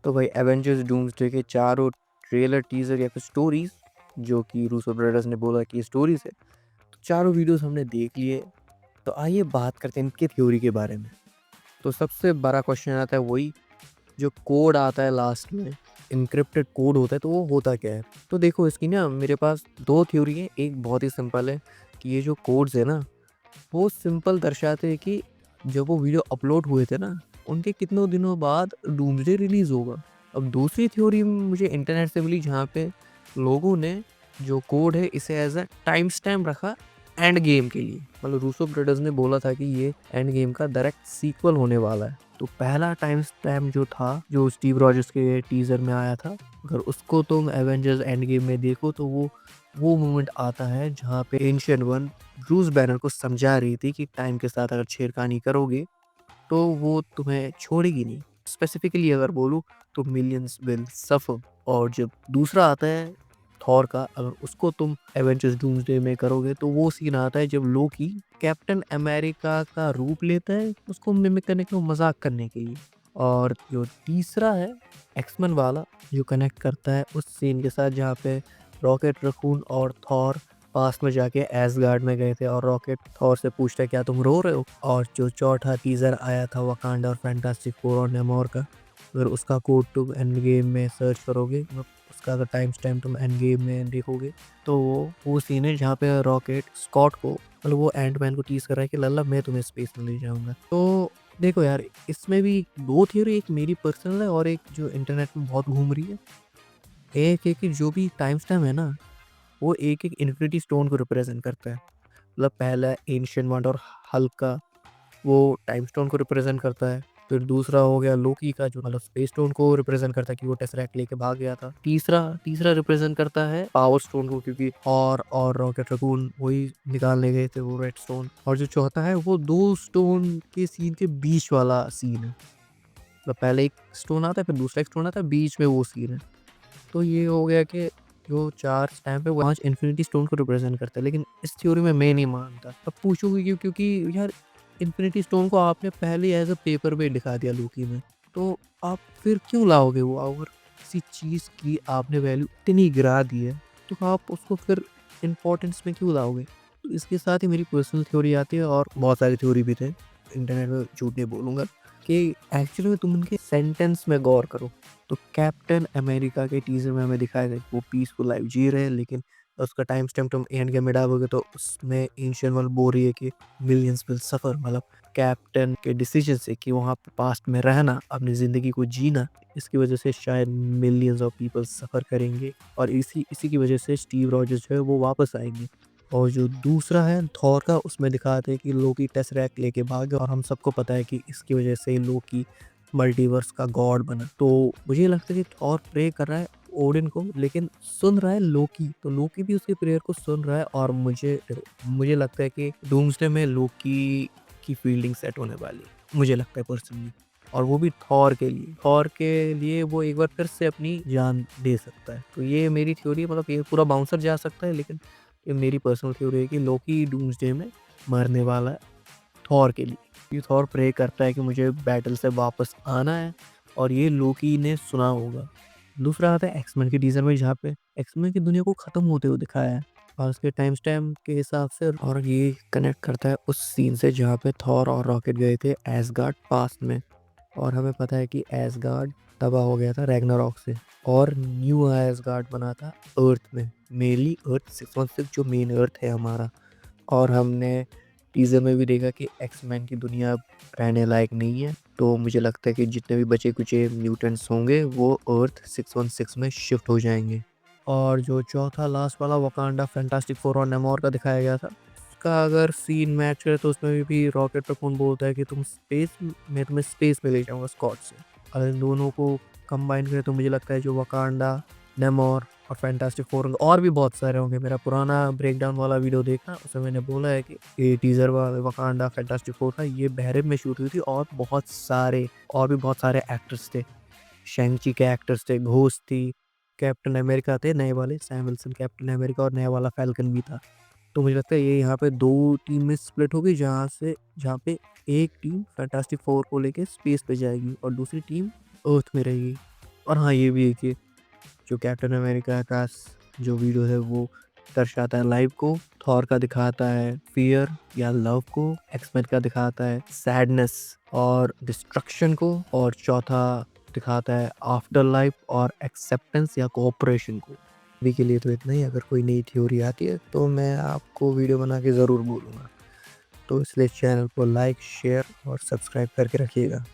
तो भाई Avengers doomsday के चारों ट्रेलर टीजर या फिर स्टोरीज जो कि रूसो ब्रदर्स ने बोला कि स्टोरीज है, तो चारों वीडियोस हमने देख लिए। तो आइए बात करते हैं इनकी थ्योरी के बारे में। तो सबसे बड़ा क्वेश्चन आता है वही, जो कोड आता है लास्ट में, इनक्रिप्टेड कोड होता है, तो वो होता क्या है। तो देखो इसकी ना मेरे पास दो थ्योरी है। एक बहुत ही सिंपल है कि ये जो कोड्स है ना, वो सिंपल दर्शाते हैं कि जब वो वीडियो अपलोड हुए थे ना, उनके कितनों दिनों बाद डूम्सडे रिलीज होगा। अब दूसरी थ्योरी मुझे इंटरनेट से मिली, जहाँ पे लोगों ने जो कोड है इसे एज अ टाइम स्टैम्प रखा एंड गेम के लिए। मतलब रूसो ब्रदर्स ने बोला था कि ये एंड गेम का डायरेक्ट सीक्वल होने वाला है। तो पहला टाइम स्टैम्प जो था, जो स्टीव रॉजर्स के टीजर में आया था, अगर उसको तुम एवेंजर्स एंड गेम में देखो तो वो मोमेंट आता है जहाँ पे एंशिएंट वन ब्रूस बैनर को समझा रही थी कि टाइम के साथ अगर छेड़खानी करोगे तो वो तुम्हें छोड़ेगी नहीं। स्पेसिफिकली अगर बोलूँ तो मिलियंस विल सफर। और जब दूसरा आता है थॉर का, अगर उसको तुम एवेंजर्स डूम्सडे में करोगे तो वो सीन आता है जब लोकी कैप्टन अमेरिका का रूप लेता है उसको मिमिक करने के लिए, मजाक करने के लिए। और जो तीसरा है एक्समैन वाला, जो कनेक्ट करता है उस सीन के साथ जहाँ पे रॉकेट रकून और थॉर पास्ट में जाके एसगार्ड में गए थे और रॉकेट थॉर से पूछता है क्या तुम रो रहे हो। और जो चौथा टीजर आया था वकांडा और फैंटास्टिक फोर और नेमोर का, अगर उसका कोड तुम एंड गेम में सर्च करोगे, मतलब उसका अगर टाइम स्टैम्प तुम एंड गेम में देखोगे, तो वो सीन है जहाँ पे रॉकेट स्कॉट को, मतलब वो एंड मैन को टीज कर रहा है कि लल्ला मैं तुम्हें स्पेस में ले जाऊंगा। तो देखो यार, इसमें भी दो थियोरी, एक मेरी पर्सनल है और एक जो इंटरनेट में बहुत घूम रही है। एक है कि जो भी टाइम स्टैम्प है ना, वो एक एक इन्फिनिटी स्टोन को रिप्रेजेंट करता है। मतलब पहला एंशिएंट वन और हल्का, वो टाइम स्टोन को रिप्रेजेंट करता है। फिर दूसरा हो गया लोकी का, जो मतलब स्पेस स्टोन को रिप्रेजेंट करता है कि वो टेसरैक्ट लेके भाग गया था। तीसरा तीसरा रिप्रेजेंट करता है पावर स्टोन को, क्योंकि और रॉकेट रकून वही निकालने गए थे वो रेड स्टोन। और जो चौथा है वो दो स्टोन के सीन के बीच वाला सीन है। मतलब पहले एक स्टोन आता है, फिर दूसरा एक स्टोन आता है, बीच में वो सीन है। तो ये हो गया कि जो 4 स्टैम्प है वो 5 इन्फिनिटी स्टोन को रिप्रेजेंट करता है। लेकिन इस थ्योरी में मैं नहीं मानता। अब पूछोगे क्यों? क्योंकि यार इन्फिनिटी स्टोन को आपने पहले एज़ अ पेपर पे दिखा दिया लोकी में। तो आप फिर क्यों लाओगे वो? अगर किसी चीज़ की आपने वैल्यू इतनी गिरा दी है, तो आप उसको फिर इम्पोर्टेंस में क्यों लाओगे? तो इसके साथ ही मेरी पर्सनल थ्योरी आती है, और बहुत सारी थ्योरी भी थे। इंटरनेट में झूठ नहीं बोलूँगा, कि एक्चुअली में तुम उनके सेंटेंस में गौर करो। तो कैप्टन अमेरिका के टीजर में हमें दिखाया गया कि वो पीसफुल लाइफ जी रहे हैं, लेकिन उसका टाइम स्टैम्प तुम एंड गेम में डालोगे तो उसमें एंशिएंट वन बोल रही है कि मिलियंस विल सफर। मतलब कैप्टन के डिसीजन से कि वहाँ पे पास्ट में रहना, अपनी जिंदगी को जीना, इसकी वजह से शायद मिलियंस ऑफ पीपल सफर करेंगे, और इसी इसी की वजह से स्टीव रॉजर्स जो है वो वापस आएंगे। और जो दूसरा है थॉर का, उसमें दिखाते हैं कि लोकी टेसरैक्ट लेके भाग गया, और हम सबको पता है कि इसकी वजह से लोकी मल्टीवर्स का गॉड बना। तो मुझे लगता है कि थॉर प्रे कर रहा है ओडिन को, लेकिन सुन रहा है लोकी, तो लोकी भी उसके प्रेयर को सुन रहा है। और मुझे लगता है कि डूम्सडे में लोकी की फील्डिंग सेट होने वाली है, मुझे लगता है पर्सनली। और वो भी थॉर के लिए वो एक बार फिर से अपनी जान दे सकता है। तो ये मेरी थ्योरी है। मतलब ये पूरा बाउंसर जा सकता है, लेकिन ये मेरी पर्सनल थ्योरी है कि लोकी डूम्सडे में मरने वाला है थॉर के लिए। ये थॉर प्रे करता है कि मुझे बैटल से वापस आना है, और ये लोकी ने सुना होगा। दूसरा आता है एक्समैन के टीजर में, जहाँ पे एक्समैन की दुनिया को खत्म होते हुए दिखाया है, और उसके टाइम स्टैम्प के हिसाब से। और ये कनेक्ट करता है उस सीन से जहाँ पे थॉर और रॉकेट गए थे एसगार्ड पास्ट में। और हमें पता है कि एसगार्ड तबाह हो गया था रैग्नारॉक से, और न्यू एसगार्ड बना था अर्थ में, मेनली अर्थ 616 जो मेन अर्थ है हमारा। और हमने टीज़र में भी देखा कि एक्समैन की दुनिया अब रहने लायक नहीं है। तो मुझे लगता है कि जितने भी बचे कुचे म्यूटेंट्स होंगे वो अर्थ 616 में शिफ्ट हो जाएंगे। और जो चौथा लास्ट वाला वकांडा फैंटास्टिक फोर और नेमोर का दिखाया गया था, उसका अगर सीन मैच करे तो उसमें भी रॉकेट रकून बोलता है कि तुम्हें स्पेस में ले जाऊंगा स्कॉट से। अगर इन दोनों को कंबाइन करें तो मुझे लगता है जो वकांडा, नेमोर और फैंटास्टिक फोर होंगे, और भी बहुत सारे होंगे। मेरा पुराना ब्रेकडाउन वाला वीडियो देखना, उसमें मैंने बोला है कि ये टीजर वाला वकांडा फैंटास्टिक फोर था, ये बहरीन में शूट हुई थी, और भी बहुत सारे एक्टर्स थे। शैंग-ची के एक्टर्स थे, घोस्ट थी, कैप्टन अमेरिका थे नए वाले, सैम विल्सन कैप्टन अमेरिका, और नया वाला फैल्कन भी था। तो मुझे लगता है ये यहाँ पे 2 टीम में स्प्लिट होगी, जहाँ पे एक टीम फैंटास्टिक फोर को लेके स्पेस पे जाएगी और दूसरी टीम अर्थ में रहेगी। और हाँ, ये भी है कि जो कैप्टन अमेरिका का जो वीडियो है वो दर्शाता है लाइफ को, थॉर का दिखाता है फियर या लव को, एक्समैन का दिखाता है सैडनेस और डिस्ट्रक्शन को, और चौथा दिखाता है आफ्टर लाइफ और एक्सेप्टेंस या कोऑपरेशन को। अभी के लिए तो इतना ही। अगर कोई नई थ्योरी आती है तो मैं आपको वीडियो बना के ज़रूर बोलूँगा। तो इसलिए चैनल को लाइक, शेयर और सब्सक्राइब करके रखिएगा।